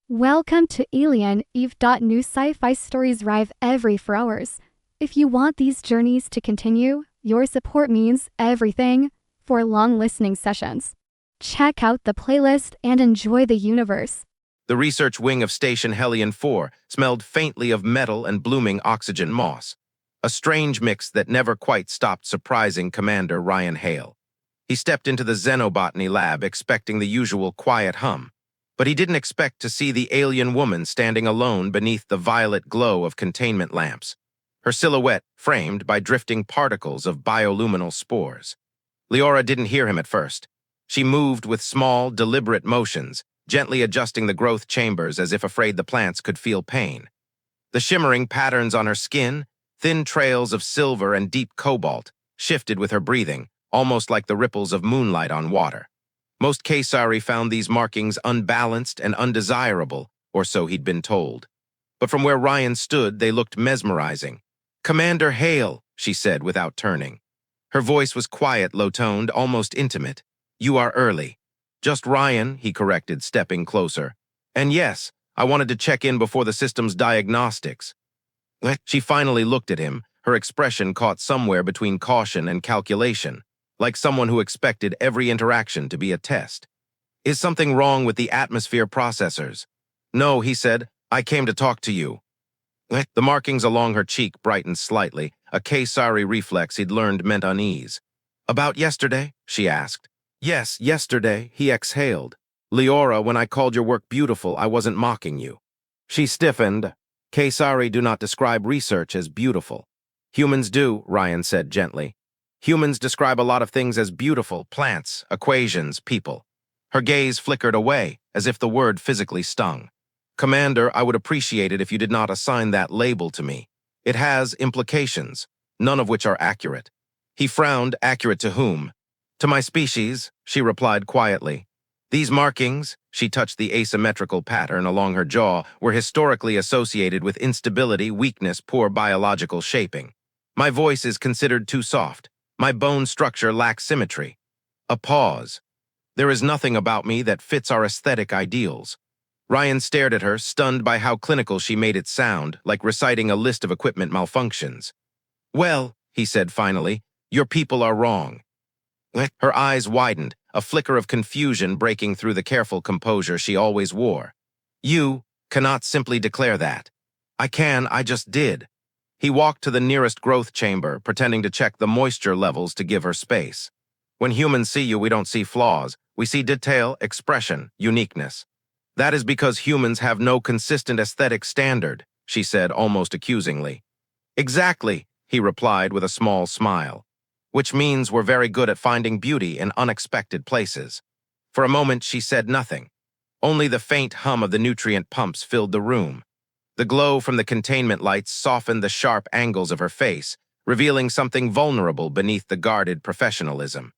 Welcome to Alien Eve. New sci-fi stories arrive every 4 hours. If you want these journeys to continue, your support means everything. For long listening sessions, check out the playlist and enjoy the universe. The research wing of Station Hellion 4 smelled faintly of metal and blooming oxygen moss, a strange mix that never quite stopped surprising Commander Rian Hale. He stepped into the xenobotany lab expecting the usual quiet hum, but he didn't expect to see the alien woman standing alone beneath the violet glow of containment lamps, her silhouette framed by drifting particles of bioluminal spores. Liora didn't hear him at first. She moved with small, deliberate motions, gently adjusting the growth chambers as if afraid the plants could feel pain. The shimmering patterns on her skin, thin trails of silver and deep cobalt, shifted with her breathing, almost like the ripples of moonlight on water. Most Caesari found these markings unbalanced and undesirable, or so he'd been told. But from where Ryan stood, they looked mesmerizing. "Commander Hale," she said without turning. Her voice was quiet, low-toned, almost intimate. "You are early." "Just Ryan," he corrected, stepping closer. "And yes, I wanted to check in before the system's diagnostics." She finally looked at him, her expression caught somewhere between caution and calculation, like someone who expected every interaction to be a test. "Is something wrong with the atmosphere processors?" "No," he said. "I came to talk to you." The markings along her cheek brightened slightly, a Caesari reflex he'd learned meant unease. "About yesterday?" she asked. "Yes, yesterday," he exhaled. "Liora, when I called your work beautiful, I wasn't mocking you." She stiffened. "Caesari do not describe research as beautiful." "Humans do," Ryan said gently. "Humans describe a lot of things as beautiful: plants, equations, people." Her gaze flickered away, as if the word physically stung. "Commander, I would appreciate it if you did not assign that label to me. It has implications, none of which are accurate." He frowned. "Accurate to whom?" "To my species," she replied quietly. "These markings," she touched the asymmetrical pattern along her jaw, "were historically associated with instability, weakness, poor biological shaping. My voice is considered too soft. My bone structure lacks symmetry." A pause. "There is nothing about me that fits our aesthetic ideals." Ryan stared at her, stunned by how clinical she made it sound, like reciting a list of equipment malfunctions. "Well," he said finally, "your people are wrong." Her eyes widened, a flicker of confusion breaking through the careful composure she always wore. "You cannot simply declare that." "I can, I just did." He walked to the nearest growth chamber, pretending to check the moisture levels to give her space. "When humans see you, we don't see flaws. We see detail, expression, uniqueness. That is because humans have no consistent aesthetic standard," she said almost accusingly. "Exactly," he replied with a small smile. "Which means we're very good at finding beauty in unexpected places." For a moment, she said nothing. Only the faint hum of the nutrient pumps filled the room. The glow from the containment lights softened the sharp angles of her face, revealing something vulnerable beneath the guarded professionalism.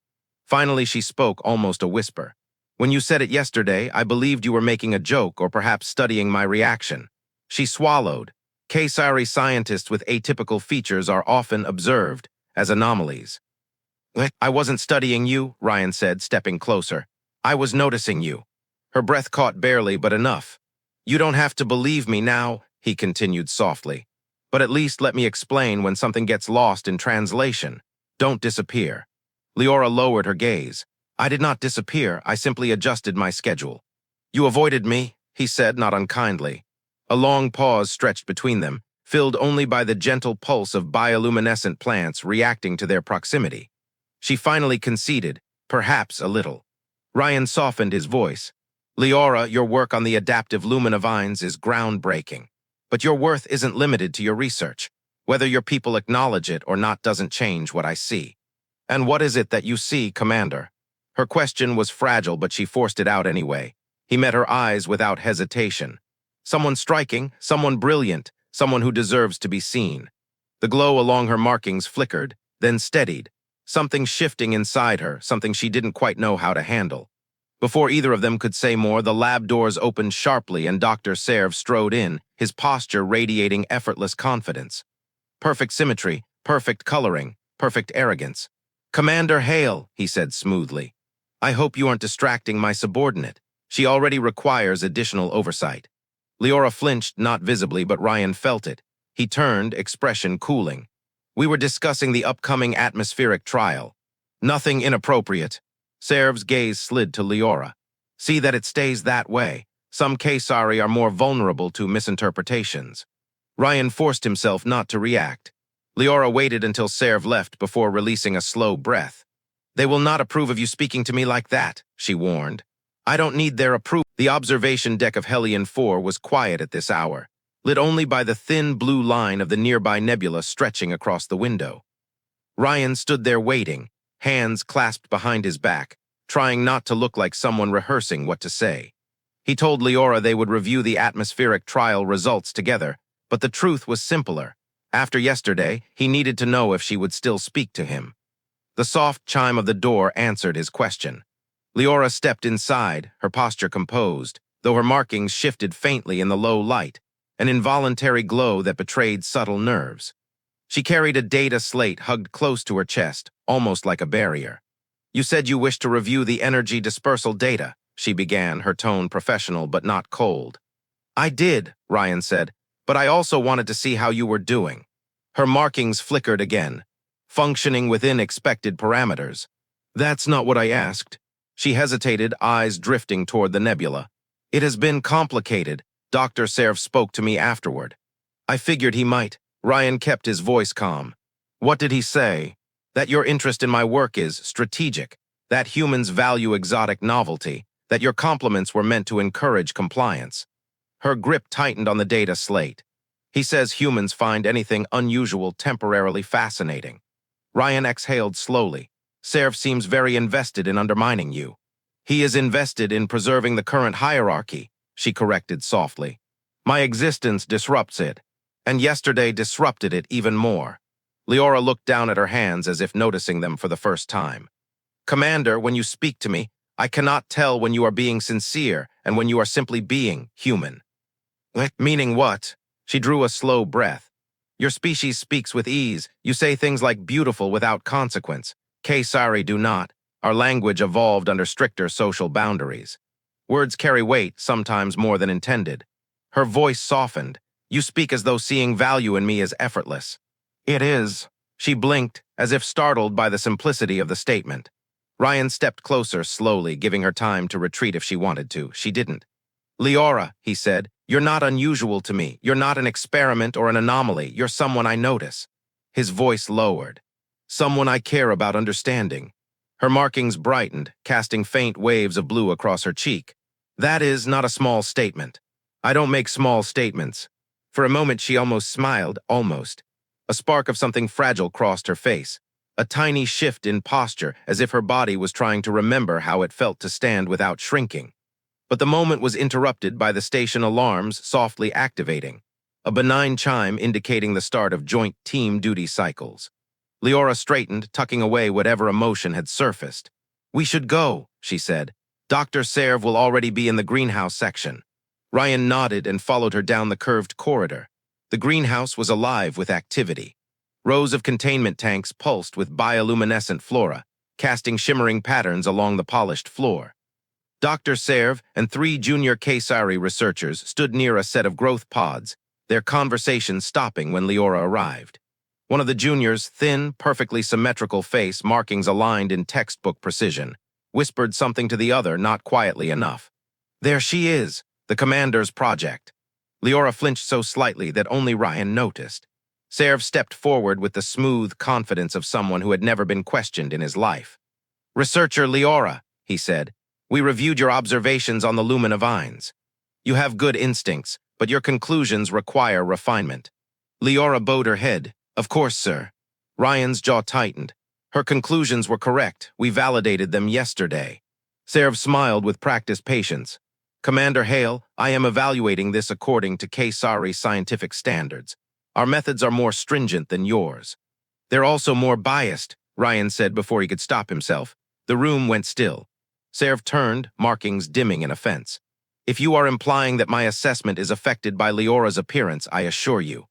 Finally, she spoke, almost a whisper. "When you said it yesterday, I believed you were making a joke or perhaps studying my reaction." She swallowed. Caesari scientists with atypical features are often observed as anomalies. "I wasn't studying you," Ryan said, stepping closer. "I was noticing you." Her breath caught barely, but enough. "You don't have to believe me now," he continued softly. "But at least let me explain when something gets lost in translation. Don't disappear." Liora lowered her gaze. "I did not disappear, I simply adjusted my schedule." "You avoided me," he said, not unkindly. A long pause stretched between them, filled only by the gentle pulse of bioluminescent plants reacting to their proximity. She finally conceded, perhaps a little. Ryan softened his voice. "Liora, your work on the adaptive luminavines is groundbreaking. But your worth isn't limited to your research. Whether your people acknowledge it or not doesn't change what I see." "And what is it that you see, Commander?" Her question was fragile, but she forced it out anyway. He met her eyes without hesitation. "Someone striking, someone brilliant, someone who deserves to be seen." The glow along her markings flickered, then steadied. Something shifting inside her, something she didn't quite know how to handle. Before either of them could say more, the lab doors opened sharply and Dr. Serv strode in, his posture radiating effortless confidence. Perfect symmetry, perfect coloring, perfect arrogance. "Commander Hale," he said smoothly. "I hope you aren't distracting my subordinate. She already requires additional oversight." Liora flinched, not visibly, but Rian felt it. He turned, expression cooling. We were discussing the upcoming atmospheric trial. Nothing inappropriate. Serv's gaze slid to Liora. See that it stays that way. Some Caesari are more vulnerable to misinterpretations. Rian forced himself not to react. Liora waited until Serv left before releasing a slow breath. They will not approve of you speaking to me like that, she warned. I don't need their approval. The observation deck of Hellion 4 was quiet at this hour, lit only by the thin blue line of the nearby nebula stretching across the window. Rian stood there waiting, hands clasped behind his back, trying not to look like someone rehearsing what to say. He told Liora they would review the atmospheric trial results together, but the truth was simpler. After yesterday, he needed to know if she would still speak to him. The soft chime of the door answered his question. Liora stepped inside, her posture composed, though her markings shifted faintly in the low light, an involuntary glow that betrayed subtle nerves. She carried a data slate hugged close to her chest, almost like a barrier. You said you wished to review the energy dispersal data, she began, her tone professional but not cold. I did, Rian said, but I also wanted to see how you were doing. Her markings flickered again, functioning within expected parameters. That's not what I asked. She hesitated, eyes drifting toward the nebula. It has been complicated, Dr. Serv spoke to me afterward. I figured he might. Rian kept his voice calm. What did he say? That your interest in my work is strategic, that humans value exotic novelty, that your compliments were meant to encourage compliance. Her grip tightened on the data slate. He says humans find anything unusual temporarily fascinating. Rian exhaled slowly. Serv seems very invested in undermining you. He is invested in preserving the current hierarchy, she corrected softly. My existence disrupts it, and yesterday disrupted it even more. Liora looked down at her hands as if noticing them for the first time. Commander, when you speak to me, I cannot tell when you are being sincere and when you are simply being human. Meaning what? She drew a slow breath. Your species speaks with ease. You say things like beautiful without consequence. Caesari do not. Our language evolved under stricter social boundaries. Words carry weight, sometimes more than intended. Her voice softened. You speak as though seeing value in me is effortless. It is. She blinked, as if startled by the simplicity of the statement. Rian stepped closer slowly, giving her time to retreat if she wanted to. She didn't. Liora, he said, you're not unusual to me. You're not an experiment or an anomaly. You're someone I notice. His voice lowered. Someone I care about understanding. Her markings brightened, casting faint waves of blue across her cheek. That is not a small statement. I don't make small statements. For a moment she almost smiled, almost. A spark of something fragile crossed her face. A tiny shift in posture, as if her body was trying to remember how it felt to stand without shrinking. But the moment was interrupted by the station alarms softly activating, a benign chime indicating the start of joint team duty cycles. Liora straightened, tucking away whatever emotion had surfaced. We should go, she said. Dr. Serv will already be in the greenhouse section. Rian nodded and followed her down the curved corridor. The greenhouse was alive with activity. Rows of containment tanks pulsed with bioluminescent flora, casting shimmering patterns along the polished floor. Dr. Serv and 3 junior Caesari researchers stood near a set of growth pods, their conversation stopping when Liora arrived. One of the juniors' thin, perfectly symmetrical face markings aligned in textbook precision, whispered something to the other not quietly enough. There she is, the commander's project. Liora flinched so slightly that only Rian noticed. Serv stepped forward with the smooth confidence of someone who had never been questioned in his life. Researcher Liora, he said, we reviewed your observations on the Lumina vines. You have good instincts, but your conclusions require refinement. Liora bowed her head. Of course, sir. Rian's jaw tightened. Her conclusions were correct. We validated them yesterday. Serv smiled with practiced patience. Commander Hale, I am evaluating this according to Caesari scientific standards. Our methods are more stringent than yours. They're also more biased, Rian said before he could stop himself. The room went still. Serv turned, markings dimming in offense. If you are implying that my assessment is affected by Liora's appearance, I assure you.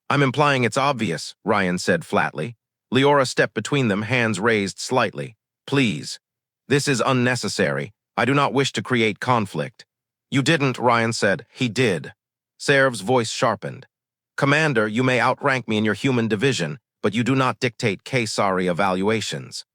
I'm implying it's obvious, Rian said flatly. Liora stepped between them, hands raised slightly. Please. This is unnecessary. I do not wish to create conflict. You didn't, Rian said. He did. Serv's voice sharpened. Commander, you may outrank me in your human division, but you do not dictate Caesari evaluations.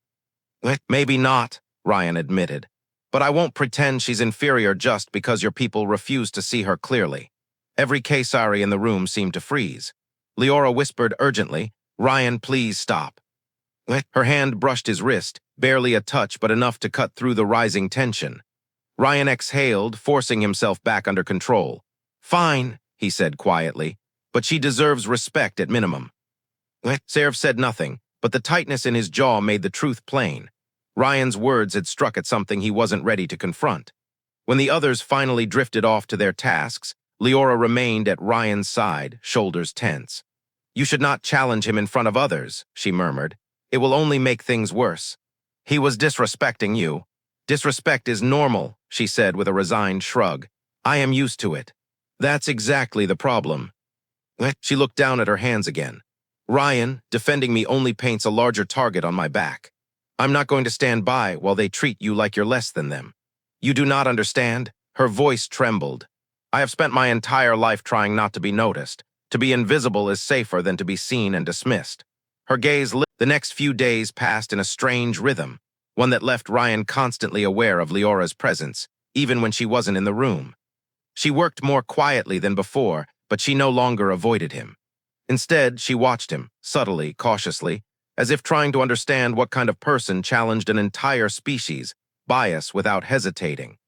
Maybe not, Rian admitted. But I won't pretend she's inferior just because your people refuse to see her clearly. Every Caesari in the room seemed to freeze. Liora whispered urgently, Rian, please stop. Her hand brushed his wrist, barely a touch but enough to cut through the rising tension. Rian exhaled, forcing himself back under control. Fine, he said quietly, but she deserves respect at minimum. Serv said nothing, but the tightness in his jaw made the truth plain. Rian's words had struck at something he wasn't ready to confront. When the others finally drifted off to their tasks, Liora remained at Rian's side, shoulders tense. You should not challenge him in front of others, she murmured. It will only make things worse. He was disrespecting you. Disrespect is normal, she said with a resigned shrug. I am used to it. That's exactly the problem. She looked down at her hands again. Rian, defending me only paints a larger target on my back. I'm not going to stand by while they treat you like you're less than them. You do not understand? Her voice trembled. I have spent my entire life trying not to be noticed. To be invisible is safer than to be seen and dismissed. Her gaze lit. The next few days passed in a strange rhythm, one that left Rian constantly aware of Liora's presence, even when she wasn't in the room. She worked more quietly than before, but she no longer avoided him. Instead, she watched him, subtly, cautiously, as if trying to understand what kind of person challenged an entire species, bias without hesitating.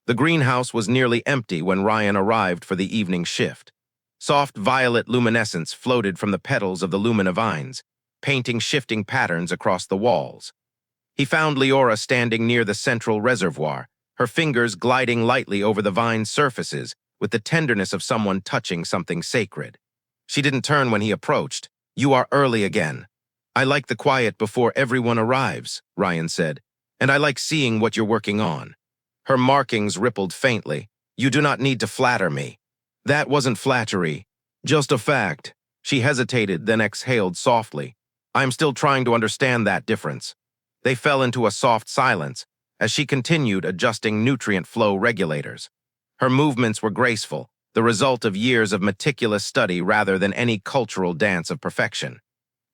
The greenhouse was nearly empty when Rian arrived for the evening shift. Soft violet luminescence floated from the petals of the lumina vines, painting shifting patterns across the walls. He found Liora standing near the central reservoir, her fingers gliding lightly over the vine's surfaces with the tenderness of someone touching something sacred. She didn't turn when he approached. You are early again. I like the quiet before everyone arrives, Rian said, and I like seeing what you're working on. Her markings rippled faintly. You do not need to flatter me. That wasn't flattery, just a fact. She hesitated, then exhaled softly. I'm still trying to understand that difference. They fell into a soft silence as she continued adjusting nutrient flow regulators. Her movements were graceful, the result of years of meticulous study rather than any cultural dance of perfection.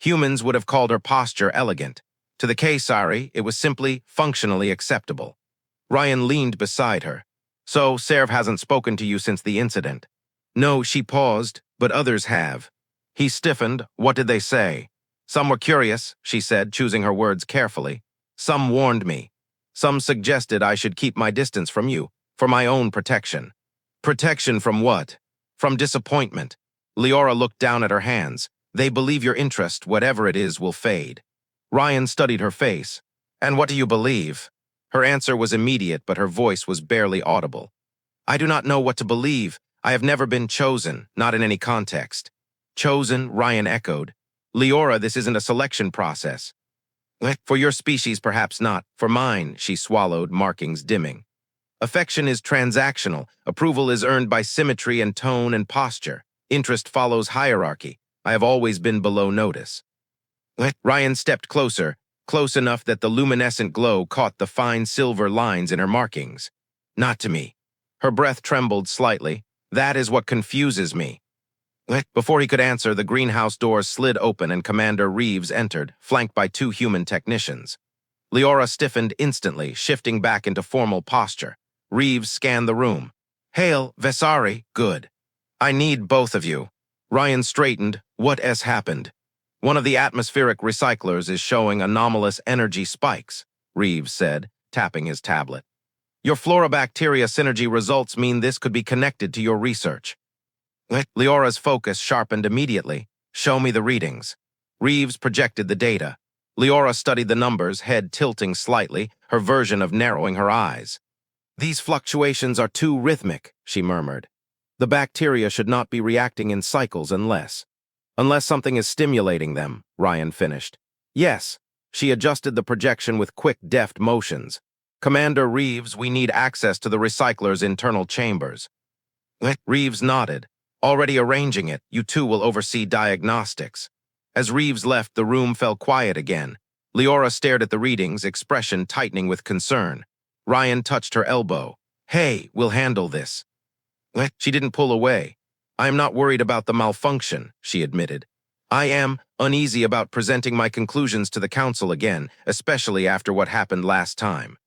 Humans would have called her posture elegant. To the Caesari, it was simply functionally acceptable. Rian leaned beside her. So, Serv hasn't spoken to you since the incident. No, she paused, but others have. He stiffened. What did they say? Some were curious, she said, choosing her words carefully. Some warned me. Some suggested I should keep my distance from you, for my own protection. Protection from what? From disappointment. Liora looked down at her hands. They believe your interest, whatever it is, will fade. Rian studied her face. And what do you believe? Her answer was immediate, but her voice was barely audible. I do not know what to believe. I have never been chosen, not in any context. Chosen, Rian echoed. Liora, this isn't a selection process. For your species, perhaps not. For mine, she swallowed, markings dimming. Affection is transactional. Approval is earned by symmetry and tone and posture. Interest follows hierarchy. I have always been below notice. Rian stepped closer, close enough that the luminescent glow caught the fine silver lines in her markings. Not to me. Her breath trembled slightly. That is what confuses me. Before he could answer, the greenhouse doors slid open and Commander Reeves entered, flanked by 2 human technicians. Liora stiffened instantly, shifting back into formal posture. Reeves scanned the room. Hale, Vesari, good. I need both of you. Rian straightened. What has happened? One of the atmospheric recyclers is showing anomalous energy spikes, Reeves said, tapping his tablet. Your florobacteria synergy results mean this could be connected to your research. Leora's focus sharpened immediately. Show me the readings. Reeves projected the data. Liora studied the numbers, head tilting slightly, her version of narrowing her eyes. These fluctuations are too rhythmic, she murmured. The bacteria should not be reacting in cycles unless something is stimulating them, Rian finished. Yes, she adjusted the projection with quick, deft motions. Commander Reeves, we need access to the recycler's internal chambers. Reeves nodded. Already arranging it, you two will oversee diagnostics. As Reeves left, the room fell quiet again. Liora stared at the readings, expression tightening with concern. Rian touched her elbow. Hey, we'll handle this. She didn't pull away. I am not worried about the malfunction, she admitted. I am uneasy about presenting my conclusions to the council again, especially after what happened last time.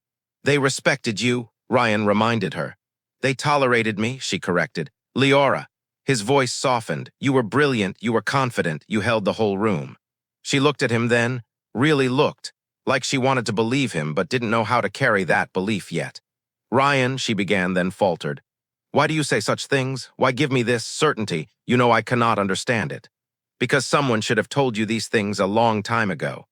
They respected you, Rian reminded her. They tolerated me, she corrected. Liora. His voice softened. You were brilliant, you were confident, you held the whole room. She looked at him then, really looked, like she wanted to believe him but didn't know how to carry that belief yet. Rian, she began, then faltered. Why do you say such things? Why give me this certainty? You know I cannot understand it. Because someone should have told you these things a long time ago.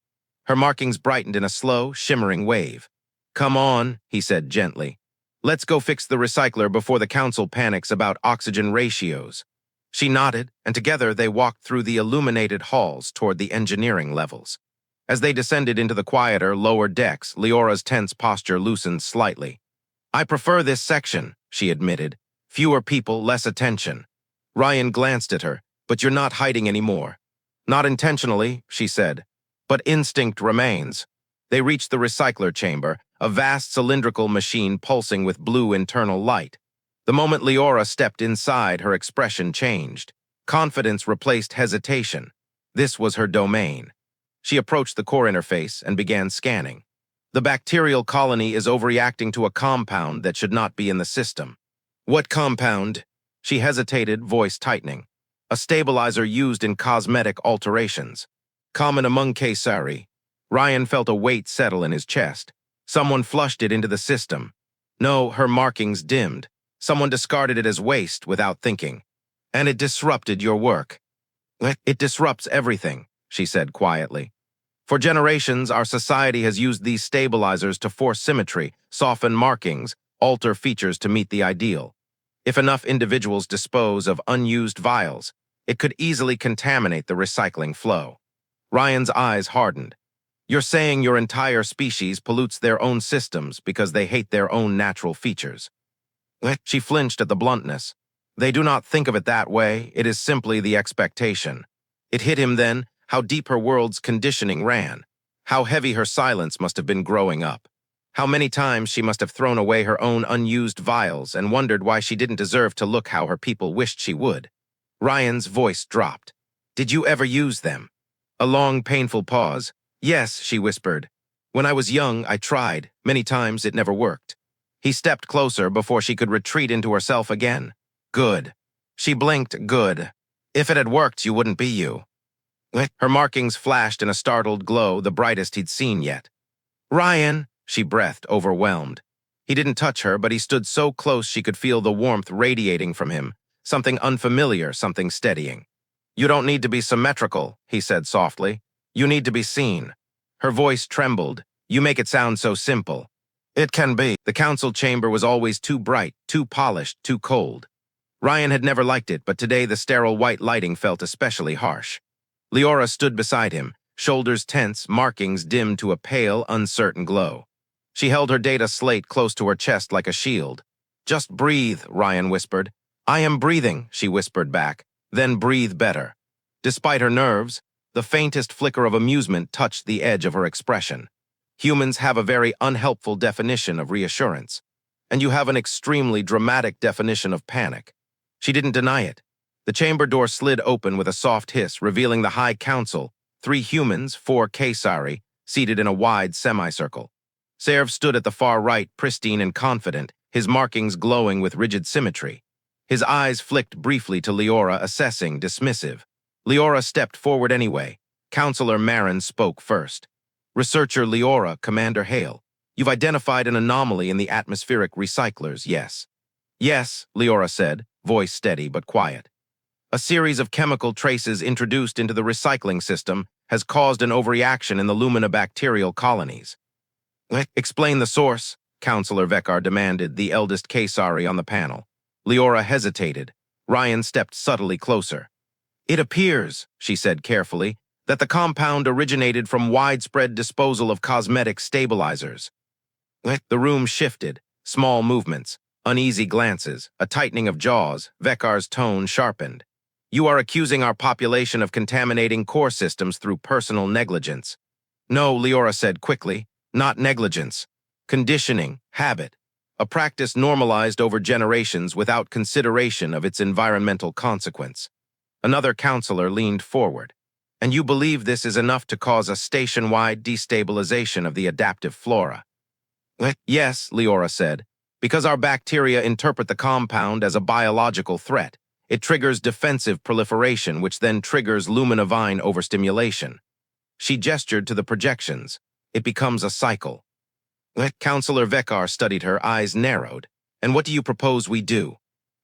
Her markings brightened in a slow, shimmering wave. Come on, he said gently. Let's go fix the recycler before the council panics about oxygen ratios. She nodded, and together they walked through the illuminated halls toward the engineering levels. As they descended into the quieter, lower decks, Leora's tense posture loosened slightly. I prefer this section, she admitted. Fewer people, less attention. Rian glanced at her. But you're not hiding anymore. Not intentionally, she said. But instinct remains. They reached the recycler chamber, a vast cylindrical machine pulsing with blue internal light. The moment Liora stepped inside, her expression changed. Confidence replaced hesitation. This was her domain. She approached the core interface and began scanning. The bacterial colony is overreacting to a compound that should not be in the system. What compound? She hesitated, voice tightening. A stabilizer used in cosmetic alterations. Common among sci-fi. Rian felt a weight settle in his chest. Someone flushed it into the system. No, her markings dimmed. Someone discarded it as waste without thinking. And it disrupted your work. It disrupts everything, she said quietly. For generations, our society has used these stabilizers to force symmetry, soften markings, alter features to meet the ideal. If enough individuals dispose of unused vials, it could easily contaminate the recycling flow. Rian's eyes hardened. You're saying your entire species pollutes their own systems because they hate their own natural features. She flinched at the bluntness. They do not think of it that way, it is simply the expectation. It hit him then how deep her world's conditioning ran, how heavy her silence must have been growing up. How many times she must have thrown away her own unused vials and wondered why she didn't deserve to look how her people wished she would. Rian's voice dropped. Did you ever use them? A long, painful pause. Yes, she whispered. When I was young, I tried. Many times it never worked. He stepped closer before she could retreat into herself again. Good. She blinked, good. If it had worked, you wouldn't be you. Her markings flashed in a startled glow, the brightest he'd seen yet. Rian, she breathed, overwhelmed. He didn't touch her, but he stood so close she could feel the warmth radiating from him, something unfamiliar, something steadying. You don't need to be symmetrical, he said softly. You need to be seen. Her voice trembled. You make it sound so simple. It can be. The council chamber was always too bright, too polished, too cold. Rian had never liked it, but today the sterile white lighting felt especially harsh. Liora stood beside him, shoulders tense, markings dimmed to a pale, uncertain glow. She held her data slate close to her chest like a shield. Just breathe, Rian whispered. I am breathing, she whispered back. Then breathe better. Despite her nerves, the faintest flicker of amusement touched the edge of her expression. Humans have a very unhelpful definition of reassurance, and you have an extremely dramatic definition of panic. She didn't deny it. The chamber door slid open with a soft hiss, revealing the High Council, 3 humans, 4 sci-fi, seated in a wide semicircle. Serv stood at the far right, pristine and confident, his markings glowing with rigid symmetry. His eyes flicked briefly to Liora, assessing, dismissive. Liora stepped forward anyway. Counselor Marin spoke first. Researcher Liora, Commander Hale, you've identified an anomaly in the atmospheric recyclers, yes? Yes, Liora said, voice steady but quiet. A series of chemical traces introduced into the recycling system has caused an overreaction in the luminobacterial colonies. Explain the source, Counselor Vekar demanded, the eldest sci-fi on the panel. Liora hesitated. Rian stepped subtly closer. It appears, she said carefully, that the compound originated from widespread disposal of cosmetic stabilizers. The room shifted, small movements, uneasy glances, a tightening of jaws. Vekar's tone sharpened. You are accusing our population of contaminating core systems through personal negligence. No, Liora said quickly, not negligence. Conditioning, habit. a practice normalized over generations without consideration of its environmental consequence. Another counselor leaned forward. And you believe this is enough to cause a station-wide destabilization of the adaptive flora? Yes, Liora said. Because our bacteria interpret the compound as a biological threat, it triggers defensive proliferation, which then triggers luminovine overstimulation. She gestured to the projections. It becomes a cycle. Counselor Vekar studied her, eyes narrowed. And what do you propose we do?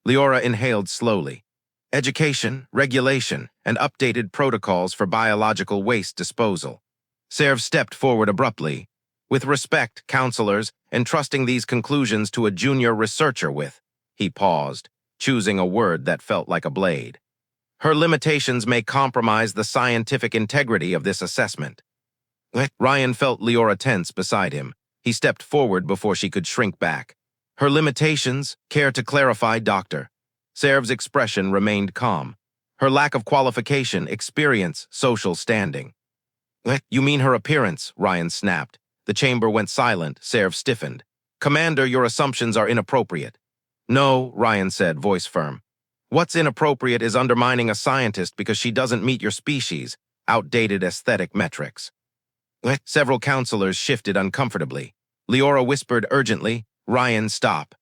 Liora inhaled slowly. Education, regulation, and updated protocols for biological waste disposal. Serv stepped forward abruptly. With respect, counselors, entrusting these conclusions to a junior researcher with, he paused, choosing a word that felt like a blade. Her limitations may compromise the scientific integrity of this assessment. Rian felt Liora tense beside him. He stepped forward before she could shrink back. Her limitations, care to clarify, Doctor? Serv's expression remained calm. Her lack of qualification, experience, social standing. You mean her appearance, Rian snapped. The chamber went silent, Serv stiffened. Commander, your assumptions are inappropriate. No, Rian said, voice firm. What's inappropriate is undermining a scientist because she doesn't meet your species, outdated aesthetic metrics. Several counselors shifted uncomfortably. Liora whispered urgently, Rian, stop.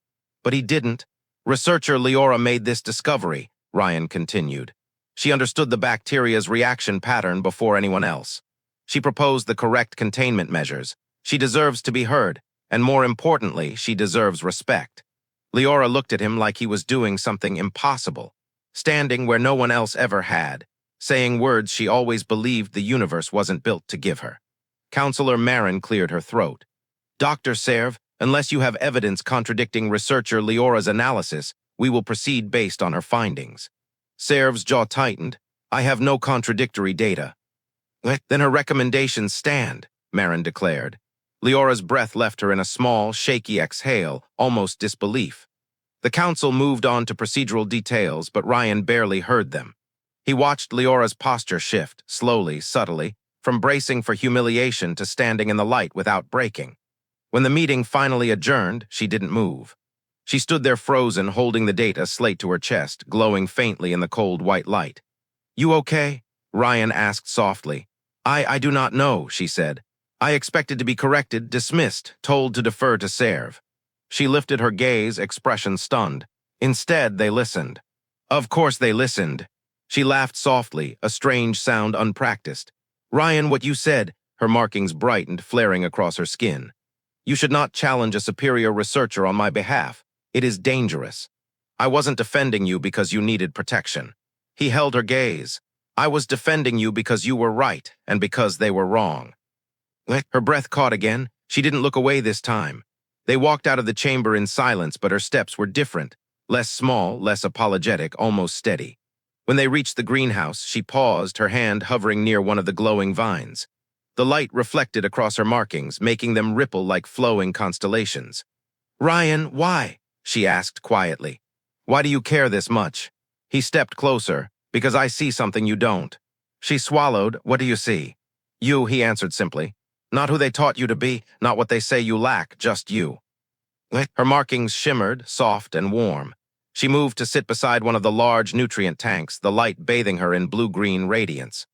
But he didn't. Researcher Liora made this discovery, Rian continued. She understood the bacteria's reaction pattern before anyone else. She proposed the correct containment measures. She deserves to be heard, and more importantly, she deserves respect. Liora looked at him like he was doing something impossible, standing where no one else ever had, saying words she always believed the universe wasn't built to give her. Counselor Marin cleared her throat. Dr. Serv, unless you have evidence contradicting researcher Liora's analysis, we will proceed based on her findings. Serv's jaw tightened. I have no contradictory data. Then her recommendations stand, Marin declared. Liora's breath left her in a small, shaky exhale, almost disbelief. The council moved on to procedural details, but Rian barely heard them. He watched Liora's posture shift, slowly, subtly, from bracing for humiliation to standing in the light without breaking. When the meeting finally adjourned, she didn't move. She stood there frozen, holding the data slate to her chest, glowing faintly in the cold white light. You okay? Rian asked softly. I do not know, she said. I expected to be corrected, dismissed, told to defer to Serv. She lifted her gaze, expression stunned. Instead, they listened. Of course they listened. She laughed softly, a strange sound unpracticed. Rian, what you said, her markings brightened, flaring across her skin. You should not challenge a superior researcher on my behalf. It is dangerous. I wasn't defending you because you needed protection. He held her gaze. I was defending you because you were right and because they were wrong. Her breath caught again. She didn't look away this time. They walked out of the chamber in silence, but her steps were different, less small, less apologetic, almost steady. When they reached the greenhouse, she paused, her hand hovering near one of the glowing vines. The light reflected across her markings, making them ripple like flowing constellations. Rian, why? She asked quietly. Why do you care this much? He stepped closer. Because I see something you don't. She swallowed. What do you see? You, he answered simply. Not who they taught you to be, not what they say you lack, just you. Her markings shimmered, soft and warm. She moved to sit beside one of the large nutrient tanks, the light bathing her in blue-green radiance.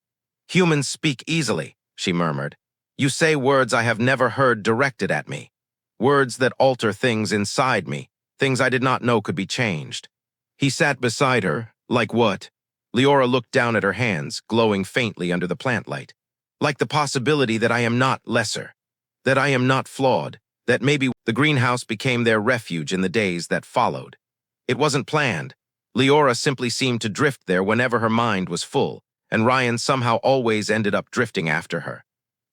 Humans speak easily, she murmured. You say words I have never heard directed at me. Words that alter things inside me, things I did not know could be changed. He sat beside her. Like what? Liora looked down at her hands, glowing faintly under the plant light. Like the possibility that I am not lesser, that I am not flawed, that maybe the greenhouse became their refuge in the days that followed. It wasn't planned. Liora simply seemed to drift there whenever her mind was full, and Rian somehow always ended up drifting after her.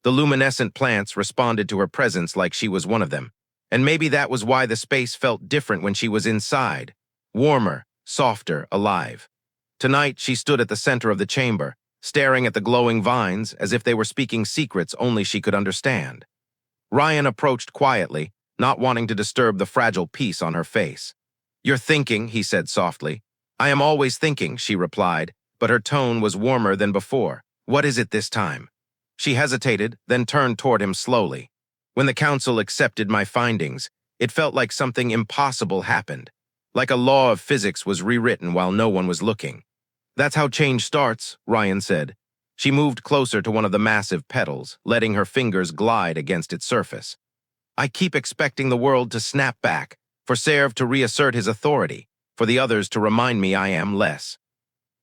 The luminescent plants responded to her presence like she was one of them, and maybe that was why the space felt different when she was inside, warmer, softer, alive. Tonight, she stood at the center of the chamber, staring at the glowing vines as if they were speaking secrets only she could understand. Rian approached quietly, not wanting to disturb the fragile peace on her face. You're thinking, he said softly. I am always thinking, she replied, but her tone was warmer than before. What is it this time? She hesitated, then turned toward him slowly. When the council accepted my findings, It felt like something impossible happened, like a law of physics was rewritten while no one was looking. That's how change starts, Rian said. She moved closer to one of the massive petals, letting her fingers glide against its surface. I keep expecting the world to snap back, for Serv to reassert his authority, for the others to remind me I am less.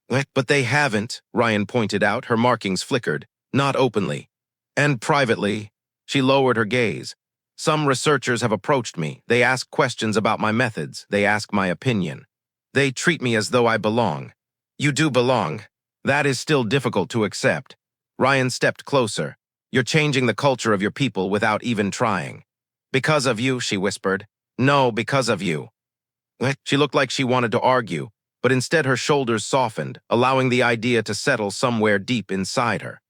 But they haven't, Rian pointed out, her markings flickered, not openly. And privately, she lowered her gaze. Some researchers have approached me. They ask questions about my methods. They ask my opinion. They treat me as though I belong. You do belong. That is still difficult to accept. Rian stepped closer. You're changing the culture of your people without even trying. Because of you, she whispered. No, because of you. She looked like she wanted to argue, but instead her shoulders softened, allowing the idea to settle somewhere deep inside her.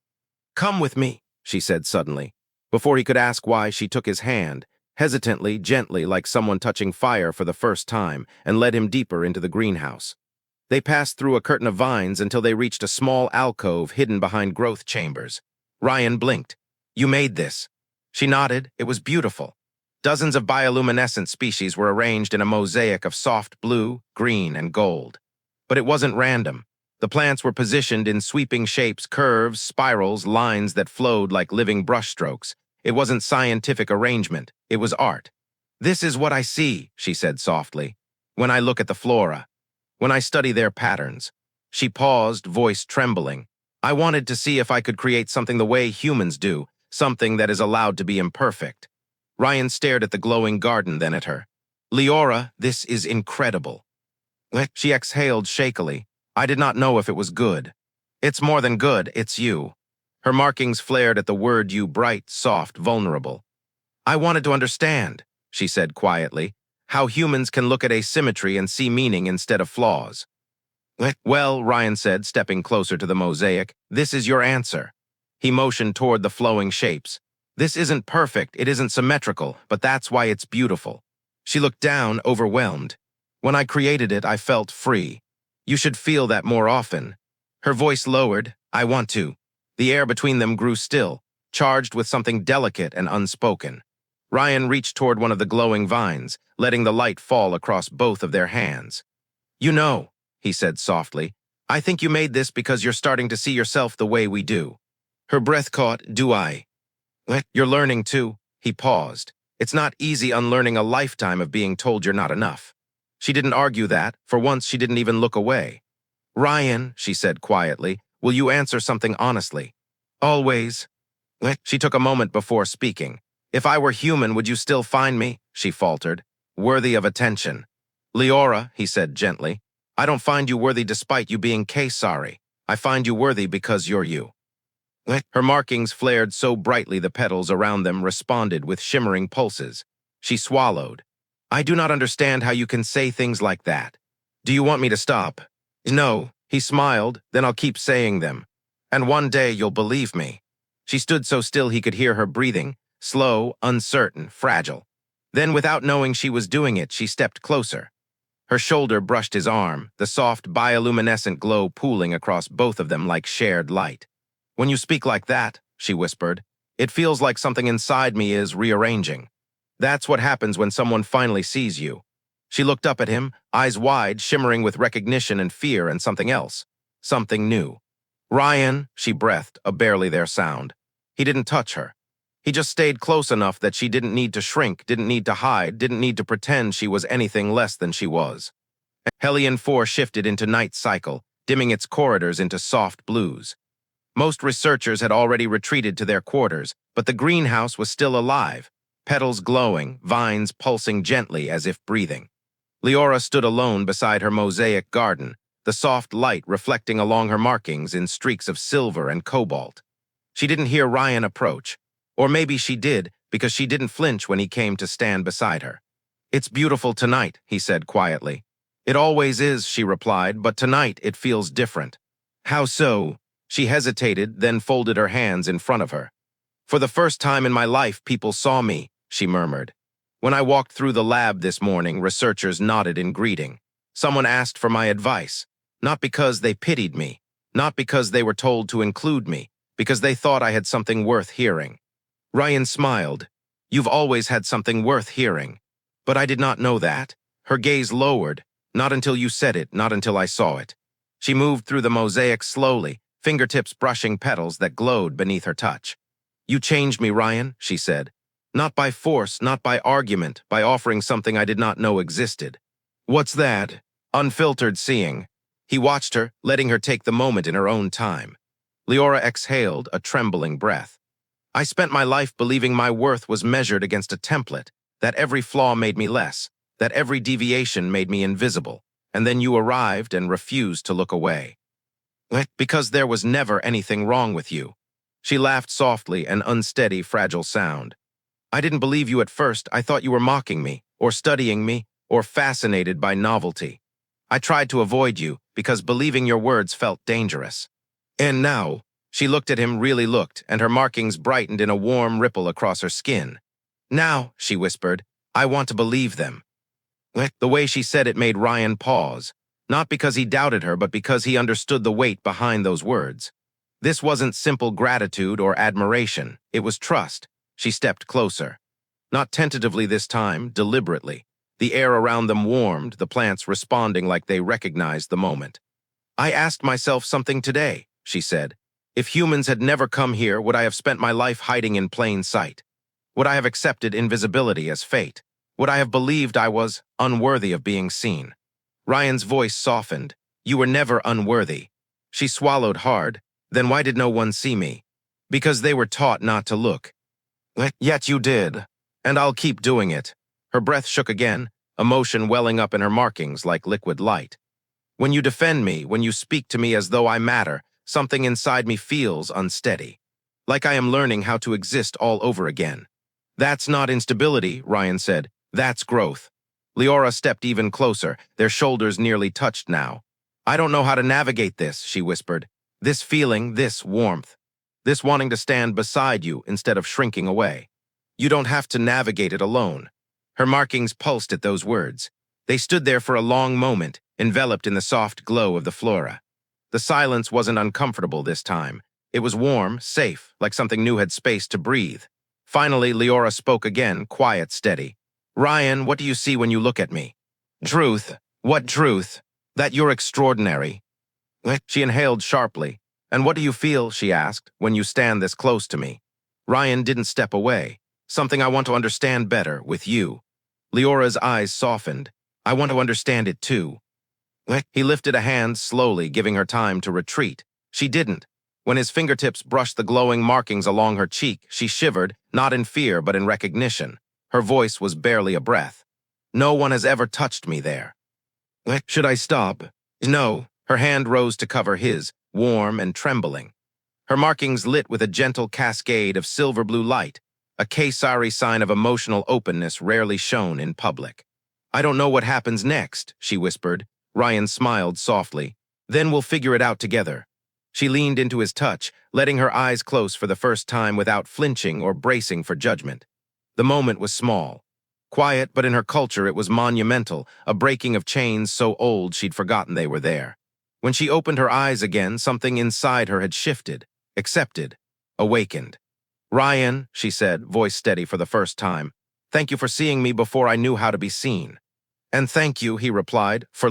Come with me, she said suddenly. Before he could ask why, she took his hand, hesitantly, gently, like someone touching fire for the first time, and led him deeper into the greenhouse. They passed through a curtain of vines until they reached a small alcove hidden behind growth chambers. Rian blinked. You made this. She nodded. It was beautiful. Dozens of bioluminescent species were arranged in a mosaic of soft blue, green, and gold. But it wasn't random. The plants were positioned in sweeping shapes, curves, spirals, lines that flowed like living brushstrokes. It wasn't scientific arrangement. It was art. This is what I see, she said softly, when I look at the flora. When I study their patterns. She paused, voice trembling. I wanted to see if I could create something the way humans do, something that is allowed to be imperfect. Rian stared at the glowing garden, then at her. Liora, this is incredible. She exhaled shakily. I did not know if it was good. It's more than good, it's you. Her markings flared at the word you, bright, soft, vulnerable. I wanted to understand, she said quietly, how humans can look at asymmetry and see meaning instead of flaws. Well, Rian said, stepping closer to the mosaic, this is your answer. He motioned toward the flowing shapes. This isn't perfect, it isn't symmetrical, but that's why it's beautiful. She looked down, overwhelmed. When I created it, I felt free. You should feel that more often. Her voice lowered. I want to. The air between them grew still, charged with something delicate and unspoken. Rian reached toward one of the glowing vines, letting the light fall across both of their hands. You know, he said softly, I think you made this because you're starting to see yourself the way we do. Her breath caught, do I? You're learning too. He paused. It's not easy unlearning a lifetime of being told you're not enough. She didn't argue that. For once, she didn't even look away. Rian, she said quietly, will you answer something honestly? Always. She took a moment before speaking. If I were human, would you still find me, she faltered, worthy of attention? Liora, he said gently, I don't find you worthy despite you being Kesari. I find you worthy because you're you. Her markings flared so brightly the petals around them responded with shimmering pulses. She swallowed. I do not understand how you can say things like that. Do you want me to stop? No, he smiled, then I'll keep saying them. And one day you'll believe me. She stood so still he could hear her breathing, slow, uncertain, fragile. Then, without knowing she was doing it, she stepped closer. Her shoulder brushed his arm, the soft bioluminescent glow pooling across both of them like shared light. When you speak like that, she whispered, it feels like something inside me is rearranging. That's what happens when someone finally sees you. She looked up at him, eyes wide, shimmering with recognition and fear and something else. Something new. Rian, she breathed, a barely there sound. He didn't touch her. He just stayed close enough that she didn't need to shrink, didn't need to hide, didn't need to pretend she was anything less than she was. Hellion 4 shifted into night cycle, dimming its corridors into soft blues. Most researchers had already retreated to their quarters, but the greenhouse was still alive, petals glowing, vines pulsing gently as if breathing. Liora stood alone beside her mosaic garden, the soft light reflecting along her markings in streaks of silver and cobalt. She didn't hear Rian approach, or maybe she did because she didn't flinch when he came to stand beside her. It's beautiful tonight, he said quietly. It always is, she replied, but tonight it feels different. How so? She hesitated, then folded her hands in front of her. For the first time in my life, people saw me, she murmured. When I walked through the lab this morning, researchers nodded in greeting. Someone asked for my advice, not because they pitied me, not because they were told to include me, because they thought I had something worth hearing. Rian smiled. You've always had something worth hearing. But I did not know that. Her gaze lowered. Not until you said it, not until I saw it. She moved through the mosaic slowly, fingertips brushing petals that glowed beneath her touch. You changed me, Rian, she said. Not by force, not by argument, by offering something I did not know existed. What's that? Unfiltered seeing. He watched her, letting her take the moment in her own time. Liora exhaled, a trembling breath. I spent my life believing my worth was measured against a template, that every flaw made me less, that every deviation made me invisible, and then you arrived and refused to look away. Because there was never anything wrong with you. She laughed softly, an unsteady, fragile sound. I didn't believe you at first. I thought you were mocking me, or studying me, or fascinated by novelty. I tried to avoid you because believing your words felt dangerous. And now, she looked at him, really looked, and her markings brightened in a warm ripple across her skin. Now, she whispered, I want to believe them. The way she said it made Rian pause, not because he doubted her, but because he understood the weight behind those words. This wasn't simple gratitude or admiration, it was trust. She stepped closer. Not tentatively this time, deliberately. The air around them warmed, the plants responding like they recognized the moment. I asked myself something today, she said. If humans had never come here, would I have spent my life hiding in plain sight? Would I have accepted invisibility as fate? Would I have believed I was unworthy of being seen? Ryan's voice softened. You were never unworthy. She swallowed hard. Then why did no one see me? Because they were taught not to look. Yet you did. And I'll keep doing it. Her breath shook again, emotion welling up in her markings like liquid light. When you defend me, when you speak to me as though I matter, something inside me feels unsteady. Like I am learning how to exist all over again. That's not instability, Rian said. That's growth. Liora stepped even closer, their shoulders nearly touched now. I don't know how to navigate this, she whispered. This feeling, this warmth. This wanting to stand beside you instead of shrinking away. You don't have to navigate it alone. Her markings pulsed at those words. They stood there for a long moment, enveloped in the soft glow of the flora. The silence wasn't uncomfortable this time. It was warm, safe, like something new had space to breathe. Finally, Liora spoke again, quiet, steady. Rian, what do you see when you look at me? Truth. What truth? That you're extraordinary. She inhaled sharply. And what do you feel, she asked, when you stand this close to me? Rian didn't step away. Something I want to understand better, with you. Leora's eyes softened. I want to understand it too. He lifted a hand slowly, giving her time to retreat. She didn't. When his fingertips brushed the glowing markings along her cheek, she shivered, not in fear but in recognition. Her voice was barely a breath. No one has ever touched me there. Should I stop? No. Her hand rose to cover his, warm and trembling. Her markings lit with a gentle cascade of silver-blue light, a Kesari sign of emotional openness rarely shown in public. I don't know what happens next, she whispered. Rian smiled softly. Then we'll figure it out together. She leaned into his touch, letting her eyes close for the first time without flinching or bracing for judgment. The moment was small. Quiet, but in her culture it was monumental, a breaking of chains so old she'd forgotten they were there. When she opened her eyes again, something inside her had shifted, accepted, awakened. Rian, she said, voice steady for the first time, thank you for seeing me before I knew how to be seen. And thank you, he replied, for